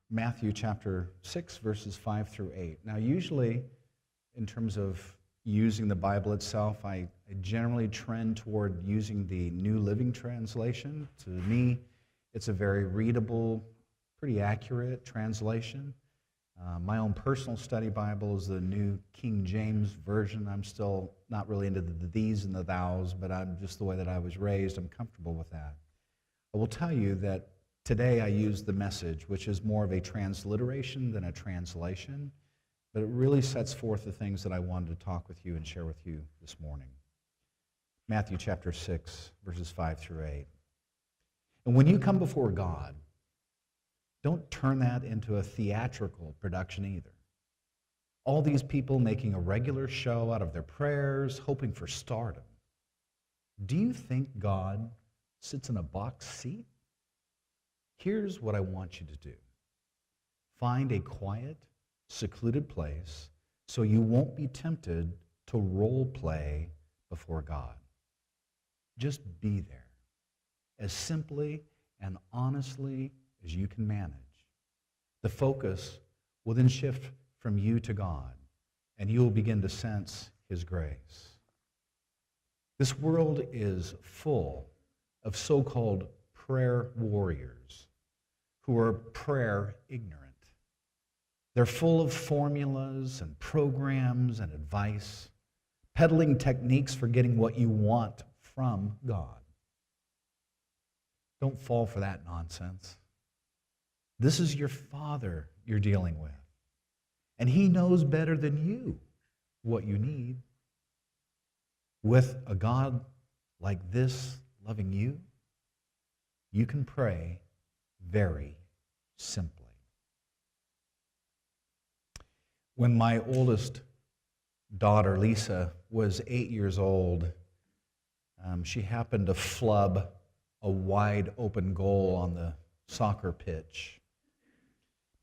Matthew chapter 6, verses 5 through 8. Now, usually, in terms of using the Bible itself, I generally trend toward using the New Living Translation. To me, it's a very readable, pretty accurate translation. My own personal study Bible is the New King James Version. I'm still not really into the these and the thous, but I'm just the way that I was raised. I'm comfortable with that. I will tell you that today I use the Message, which is more of a transliteration than a translation, but it really sets forth the things that I wanted to talk with you and share with you this morning. Matthew chapter 6, verses 5 through 8. And when you come before God, don't turn that into a theatrical production either. All these people making a regular show out of their prayers, hoping for stardom. Do you think God sits in a box seat? Here's what I want you to do. Find a quiet, secluded place so you won't be tempted to role play before God. Just be there as simply and honestly as you can manage. The focus will then shift from you to God, and you will begin to sense His grace. This world is full of so-called prayer warriors who are prayer ignorant. They're full of formulas and programs and advice, peddling techniques for getting what you want from God. Don't fall for that nonsense. This is your Father you're dealing with, and He knows better than you what you need. With a God like this loving you, you can pray very simply. When my oldest daughter, Lisa, was 8 years old, she happened to flub a wide open goal on the soccer pitch.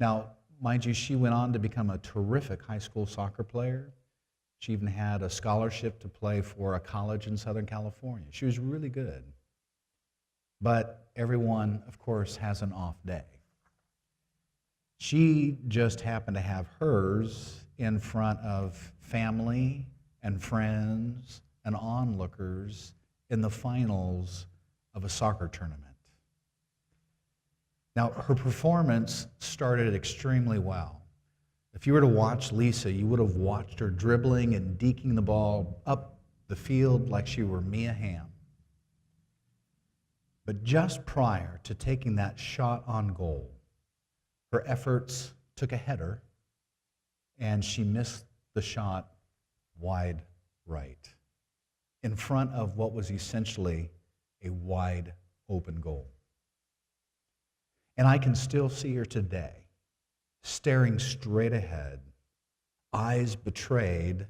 Now, mind you, she went on to become a terrific high school soccer player. She even had a scholarship to play for a college in Southern California. She was really good. But everyone, of course, has an off day. She just happened to have hers in front of family and friends and onlookers in the finals of a soccer tournament. Now, her performance started extremely well. If you were to watch Lisa, you would have watched her dribbling and deking the ball up the field like she were Mia Hamm. But just prior to taking that shot on goal, her efforts took a header, and she missed the shot wide right, in front of what was essentially a wide open goal. And I can still see her today, staring straight ahead, eyes betrayed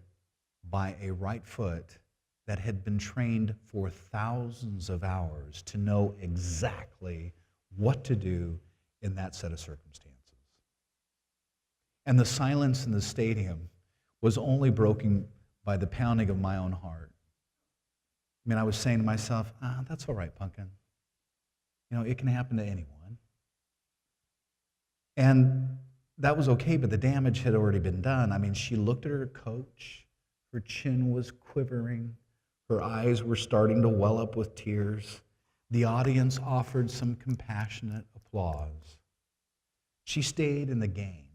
by a right foot that had been trained for thousands of hours to know exactly what to do in that set of circumstances. And the silence in the stadium was only broken by the pounding of my own heart. I mean, I was saying to myself, that's all right, Pumpkin. You know, it can happen to anyone. And that was okay, but the damage had already been done. I mean, she looked at her coach. Her chin was quivering. Her eyes were starting to well up with tears. The audience offered some compassionate applause. She stayed in the game,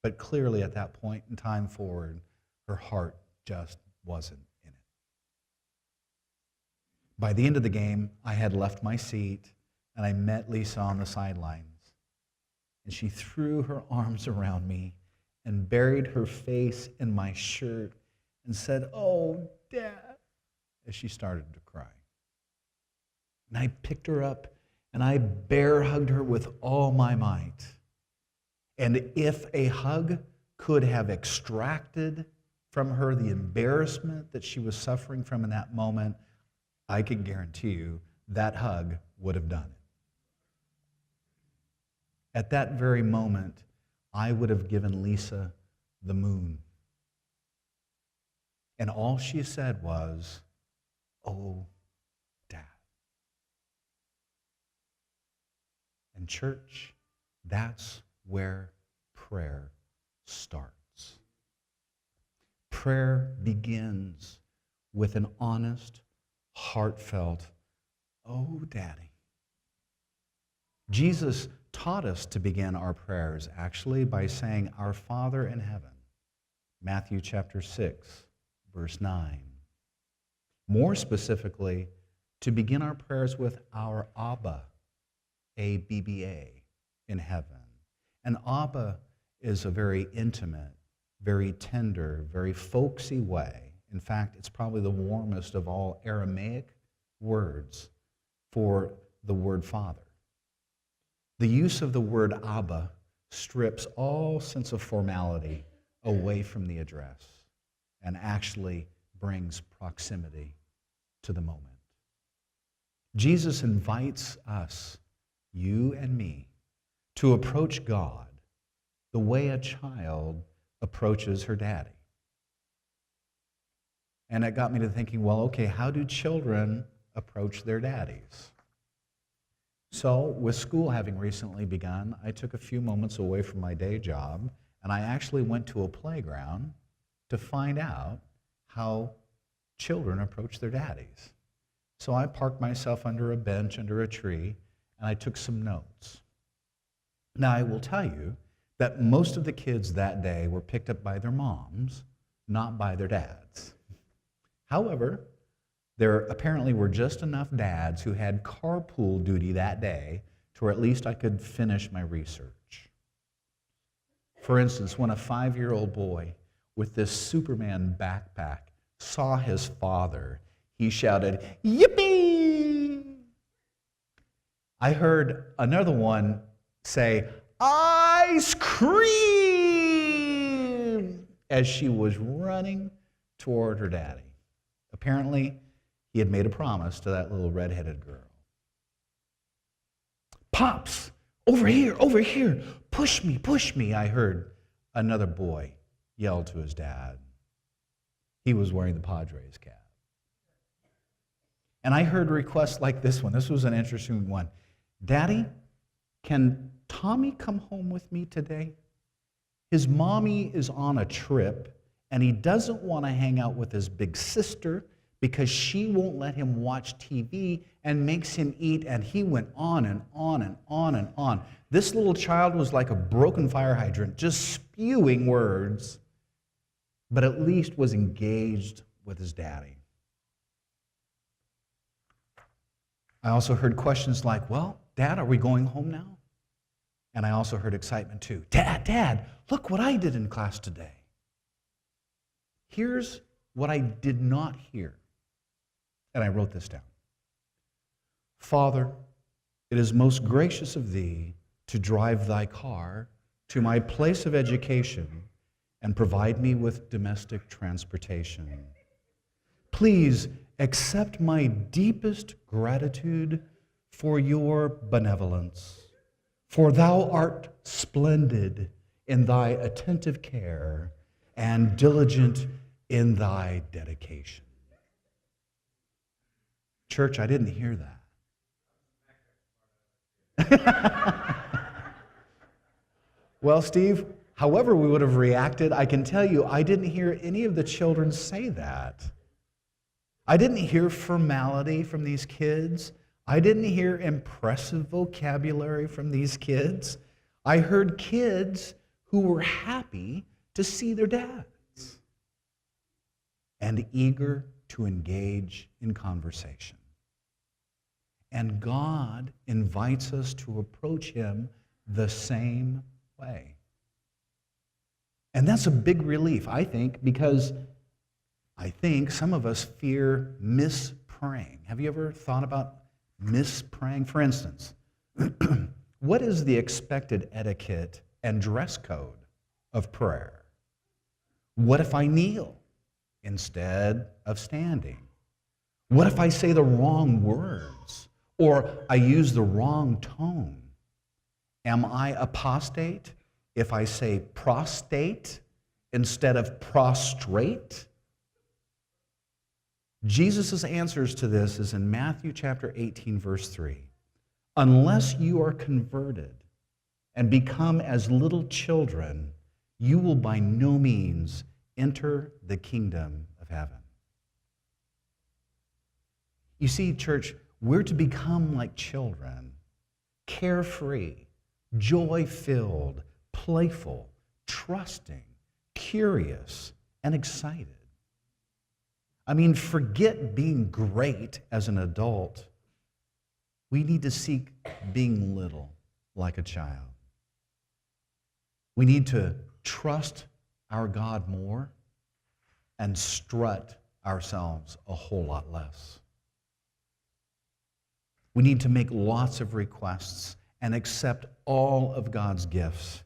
but clearly at that point in time forward, her heart just wasn't in it. By the end of the game, I had left my seat, and I met Lisa on the sidelines. And she threw her arms around me and buried her face in my shirt and said, "Oh, Dad," as she started to cry. And I picked her up and I bear hugged her with all my might. And if a hug could have extracted from her the embarrassment that she was suffering from in that moment, I can guarantee you that hug would have done it. At that very moment, I would have given Lisa the moon. And all she said was, "Oh, Dad." And church, That's where prayer starts. Prayer begins with an honest, heartfelt, "Oh, Daddy." Jesus taught us to begin our prayers actually by saying, "Our Father in heaven," Matthew chapter 6, verse 9. More specifically, to begin our prayers with our Abba, A-B-B-A, in heaven. And Abba is a very intimate, very tender, very folksy way. In fact, it's probably the warmest of all Aramaic words for the word Father. The use of the word Abba strips all sense of formality away from the address and actually brings proximity to the moment. Jesus invites us, you and me, to approach God the way a child approaches her daddy. And it got me to thinking, well, okay, how do children approach their daddies? So, with school having recently begun, I took a few moments away from my day job, and I actually went to a playground to find out how children approach their daddies. So I parked myself under a bench, under a tree, and I took some notes. Now, I will tell you that most of the kids that day were picked up by their moms, not by their dads. However, there apparently were just enough dads who had carpool duty that day to where at least I could finish my research. For instance, when a 5-year-old boy with this Superman backpack saw his father, he shouted, "Yippee!" I heard another one say, "Ice cream!" as she was running toward her daddy. Apparently, he had made a promise to that little red-headed girl. "Pops, over here, push me," I heard another boy yell to his dad. He was wearing the Padres cap. And I heard requests like this one. This was an interesting one. "Daddy, can Tommy come home with me today? His mommy is on a trip, and he doesn't want to hang out with his big sister because she won't let him watch TV and makes him eat," and he went on and on and on and on. This little child was like a broken fire hydrant, just spewing words, but at least was engaged with his daddy. I also heard questions like, "Well, Dad, are we going home now?" And I also heard excitement too. Dad, look what I did in class today." Here's what I did not hear, and I wrote this down. "Father, it is most gracious of thee to drive thy car to my place of education and provide me with domestic transportation. Please accept my deepest gratitude for your benevolence, for thou art splendid in thy attentive care and diligent in thy dedication." Church, I didn't hear that. Well, Steve, however we would have reacted, I can tell you I didn't hear any of the children say that. I didn't hear formality from these kids. I didn't hear impressive vocabulary from these kids. I heard kids who were happy to see their dads and eager to engage in conversation. And God invites us to approach Him the same way. And that's a big relief, I think, because I think some of us fear mispraying. Have you ever thought about mispraying? For instance, what is the expected etiquette and dress code of prayer? What if I kneel instead of standing? What if I say the wrong words or I use the wrong tone? Am I apostate if I say prostate instead of prostrate? Jesus' answers to this is in Matthew chapter 18, verse 3. "Unless you are converted and become as little children, you will by no means enter the kingdom of heaven. You see, church, we're to become like children, carefree, joy-filled, playful, trusting, curious, and excited. I mean, forget being great as an adult. We need to seek being little like a child. We need to trust our God more and strut ourselves a whole lot less. We need to make lots of requests and accept all of God's gifts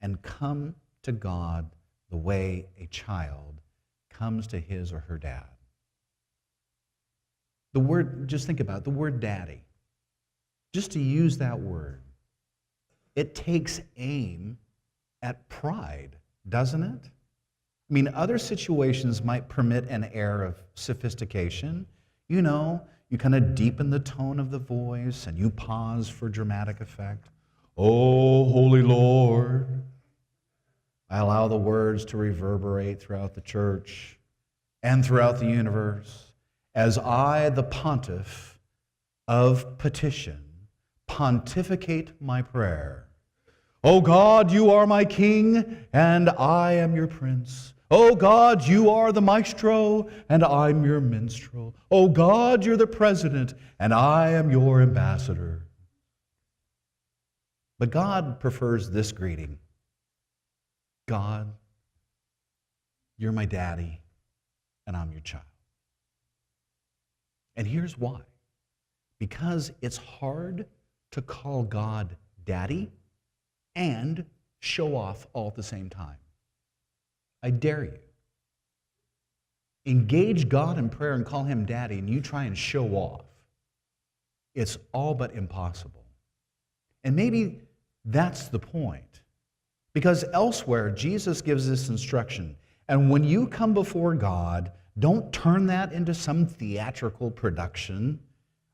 and come to God the way a child comes to his or her dad. The word, just think about it, the word daddy. Just to use that word, it takes aim at pride, doesn't it? I mean, other situations might permit an air of sophistication. You know, you kind of deepen the tone of the voice and you pause for dramatic effect. Oh, holy Lord. I allow the words to reverberate throughout the church and throughout the universe as I, the pontiff of petition, pontificate my prayer. O God, you are my king, and I am your prince. O God, you are the maestro, and I'm your minstrel. O God, you're the president, and I am your ambassador. But God prefers this greeting. God, you're my daddy, and I'm your child. And here's why. Because it's hard to call God daddy and show off all at the same time. I dare you. Engage God in prayer and call him daddy, and you try and show off. It's all but impossible. And maybe that's the point. Because elsewhere, Jesus gives this instruction. And when you come before God, don't turn that into some theatrical production.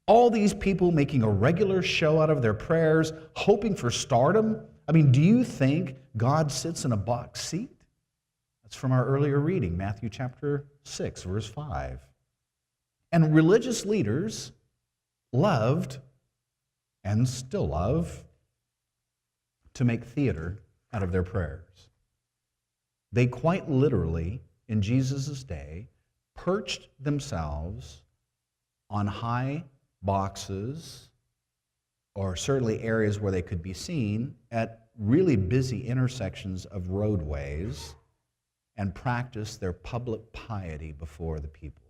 All these people making a regular show out of their prayers, hoping for stardom. I mean, do you think God sits in a box seat? That's from our earlier reading, Matthew chapter 6, verse 5. And religious leaders loved, and still love, to make theater out of their prayers. They quite literally, in Jesus' day, perched themselves on high boxes, or certainly areas where they could be seen at really busy intersections of roadways, and practiced their public piety before the people.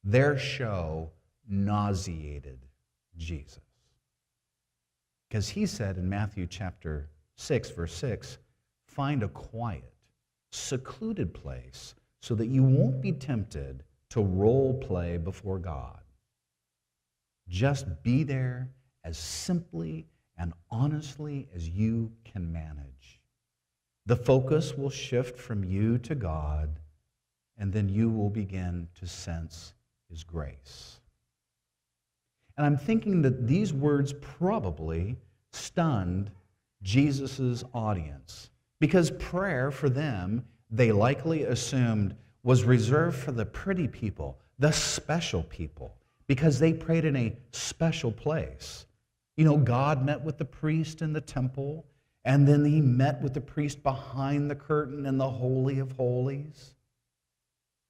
Their show nauseated Jesus. Because he said in Matthew chapter 6, verse 6, find a quiet, secluded place so that you won't be tempted to role play before God. Just be there as simply and honestly as you can manage. The focus will shift from you to God, and then you will begin to sense his grace. And I'm thinking that these words probably stunned Jesus' audience, because prayer for them, they likely assumed, was reserved for the pretty people, the special people, because they prayed in a special place. You know, God met with the priest in the temple, and then he met with the priest behind the curtain in the Holy of Holies.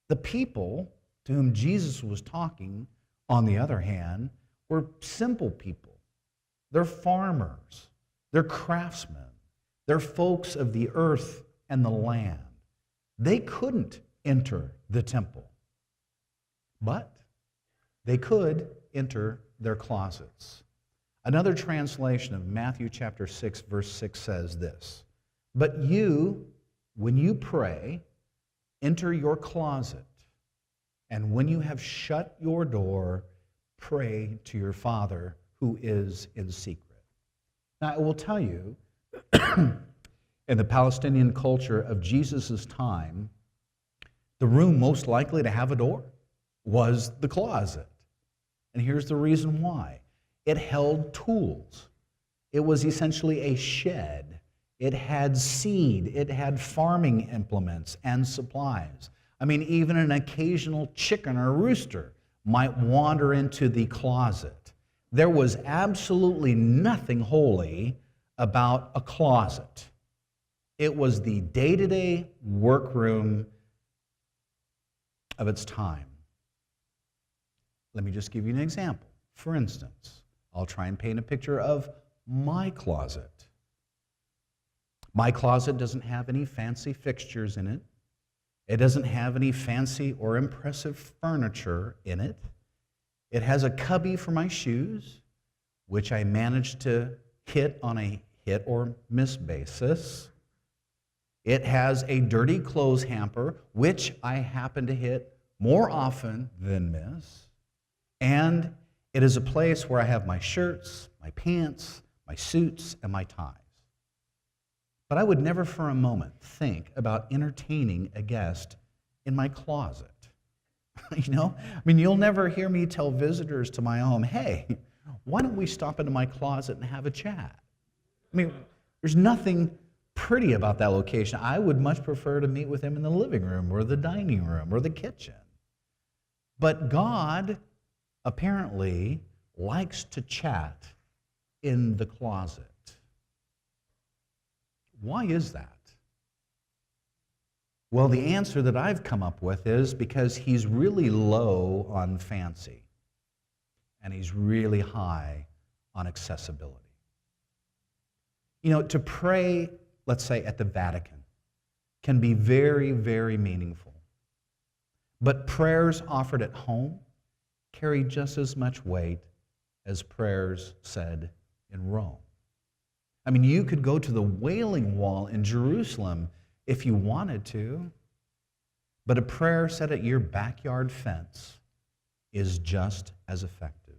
The people to whom Jesus was talking, on the other hand, were simple people. They're farmers. They're craftsmen. They're folks of the earth and the land. They couldn't enter the temple, but they could enter their closets. Another translation of Matthew chapter 6, verse 6 says this, but you, when you pray, enter your closet, and when you have shut your door, pray to your Father who is in secret. Now, I will tell you, in the Palestinian culture of Jesus' time, the room most likely to have a door was the closet. And here's the reason why. It held tools. It was essentially a shed. It had seed. It had farming implements and supplies. I mean, even an occasional chicken or rooster might wander into the closet. There was absolutely nothing holy about a closet. It was the day-to-day workroom of its time. Let me just give you an example. For instance, I'll try and paint a picture of my closet. My closet doesn't have any fancy fixtures in it. It doesn't have any fancy or impressive furniture in it. It has a cubby for my shoes, which I managed to hit on a hit or miss basis. It has a dirty clothes hamper, which I happen to hit more often than miss. And it is a place where I have my shirts, my pants, my suits, and my ties. But I would never for a moment think about entertaining a guest in my closet. You'll never hear me tell visitors to my home, hey, why don't we stop into my closet and have a chat? There's nothing pretty about that location. I would much prefer to meet with him in the living room or the dining room or the kitchen. But God apparently likes to chat in the closet. Why is that? Well, the answer that I've come up with is because he's really low on fancy and he's really high on accessibility. To pray, let's say, at the Vatican can be very, very meaningful. But prayers offered at home carry just as much weight as prayers said in Rome. You could go to the Wailing Wall in Jerusalem if you wanted to, but a prayer said at your backyard fence is just as effective.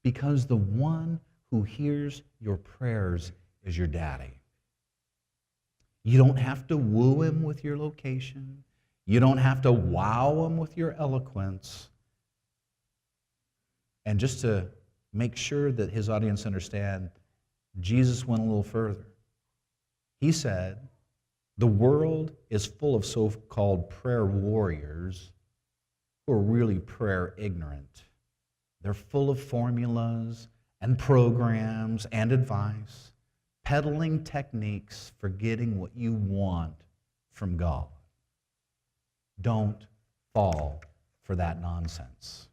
Because the one who hears your prayers is your daddy. You don't have to woo him with your location. You don't have to wow him with your eloquence. And just to make sure that his audience understand, Jesus went a little further. He said, the world is full of so-called prayer warriors who are really prayer ignorant. They're full of formulas and programs and advice, peddling techniques for getting what you want from God. Don't fall for that nonsense.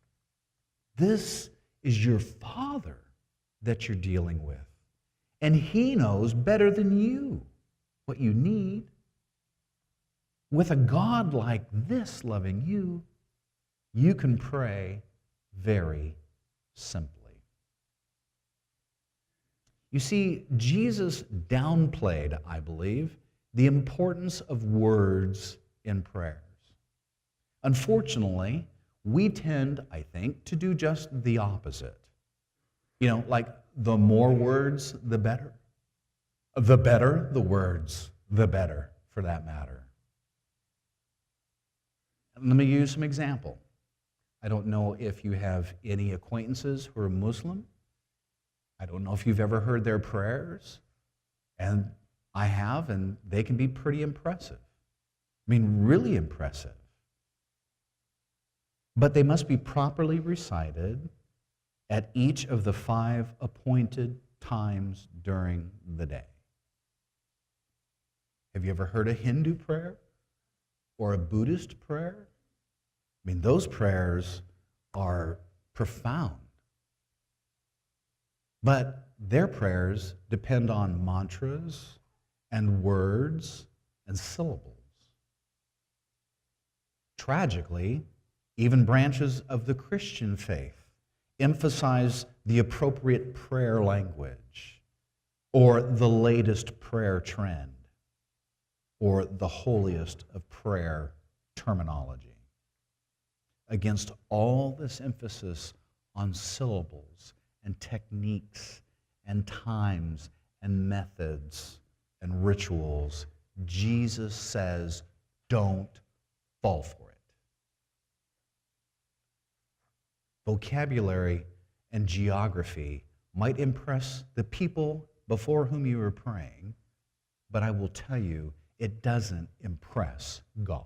This is your Father that you're dealing with. And he knows better than you what you need. With a God like this loving you, you can pray very simply. You see, Jesus downplayed, I believe, the importance of words in prayers. Unfortunately, we tend, I think, to do just the opposite. Like the more words, the better. The better the words, the better, for that matter. Let me use some example. I don't know if you have any acquaintances who are Muslim. I don't know if you've ever heard their prayers. And I have, and they can be pretty impressive. Really impressive. But they must be properly recited at each of the 5 appointed times during the day. Have you ever heard a Hindu prayer or a Buddhist prayer? Those prayers are profound. But their prayers depend on mantras and words and syllables. Tragically, even branches of the Christian faith emphasize the appropriate prayer language, or the latest prayer trend, or the holiest of prayer terminology. Against all this emphasis on syllables and techniques and times and methods and rituals, Jesus says, don't fall for it. Vocabulary and geography might impress the people before whom you are praying, but I will tell you, it doesn't impress God.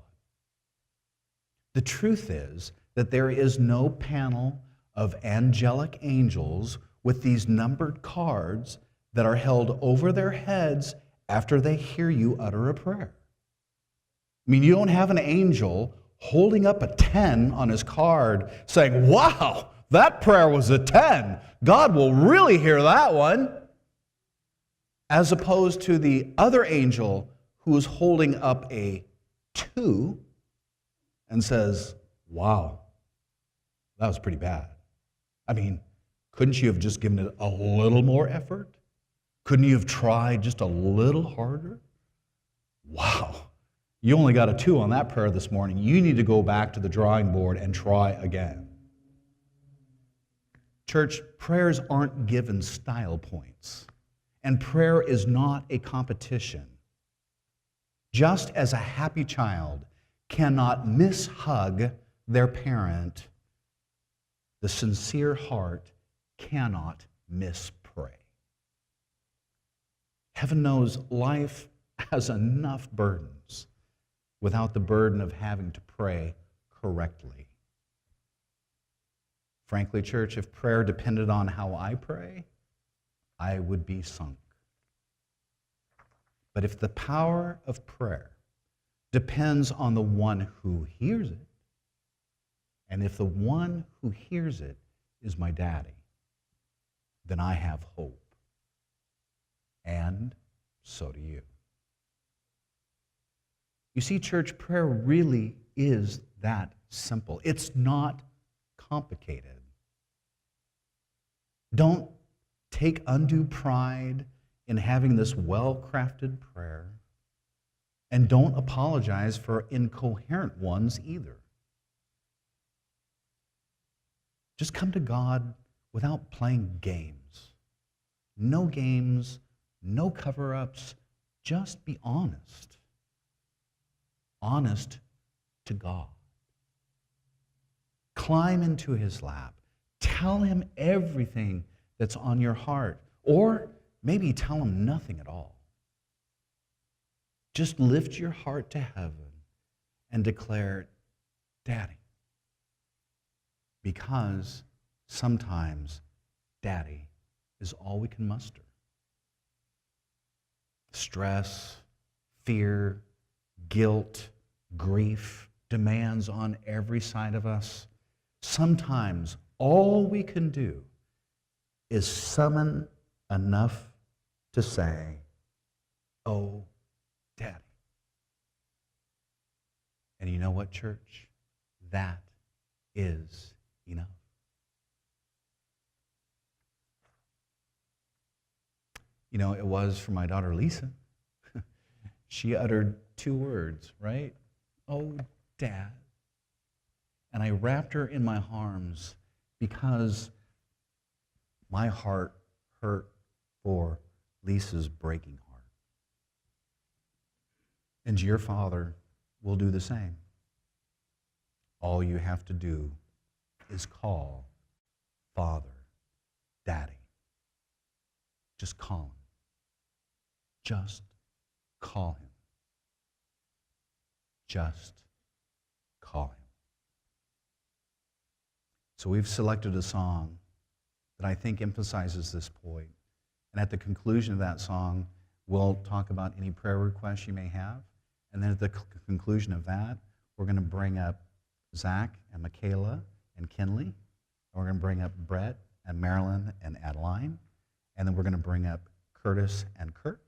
The truth is that there is no panel of angelic angels with these numbered cards that are held over their heads after they hear you utter a prayer. I mean, you don't have an angel holding up a 10 on his card saying, wow, that prayer was a 10. God will really hear that one. As opposed to the other angel who is holding up a 2 and says, wow, that was pretty bad. I mean, couldn't you have just given it a little more effort? Couldn't you have tried just a little harder? Wow, you only got a 2 on that prayer this morning. You need to go back to the drawing board and try again. Church, prayers aren't given style points, and prayer is not a competition. Just as a happy child cannot mishug their parent, the sincere heart cannot mispray. Heaven knows life has enough burdens without the burden of having to pray correctly. Frankly, church, if prayer depended on how I pray, I would be sunk. But if the power of prayer depends on the one who hears it, and if the one who hears it is my daddy, then I have hope. And so do you. You see, church, prayer really is that simple. It's not complicated. Don't take undue pride in having this well-crafted prayer, and don't apologize for incoherent ones either. Just come to God without playing games. No games, no cover-ups, just be honest. Honest to God. Climb into his lap. Tell him everything that's on your heart. Or maybe tell him nothing at all. Just lift your heart to heaven and declare, Daddy. Because sometimes Daddy is all we can muster. Stress, fear, guilt, grief, demands on every side of us. Sometimes all we can do is summon enough to say, oh, Daddy. And you know what, church? That is enough. You know, it was for my daughter Lisa. She uttered 2 words, right? Oh, Dad. And I wrapped her in my arms because my heart hurt for Lisa's breaking heart. And your Father will do the same. All you have to do is call Father, Daddy. Just call him. Just call him. Just call him. So we've selected a song that I think emphasizes this point. And at the conclusion of that song, we'll talk about any prayer requests you may have. And then at the conclusion of that, we're going to bring up Zach and Michaela and Kinley. And we're going to bring up Brett and Marilyn and Adeline. And then we're going to bring up Curtis and Kirk.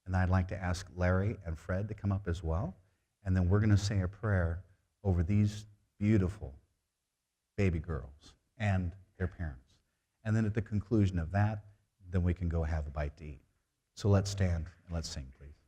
And I'd like to ask Larry and Fred to come up as well. And then we're going to say a prayer over these beautiful baby girls and their parents. And then at the conclusion of that, then we can go have a bite to eat. So let's stand and let's sing, please.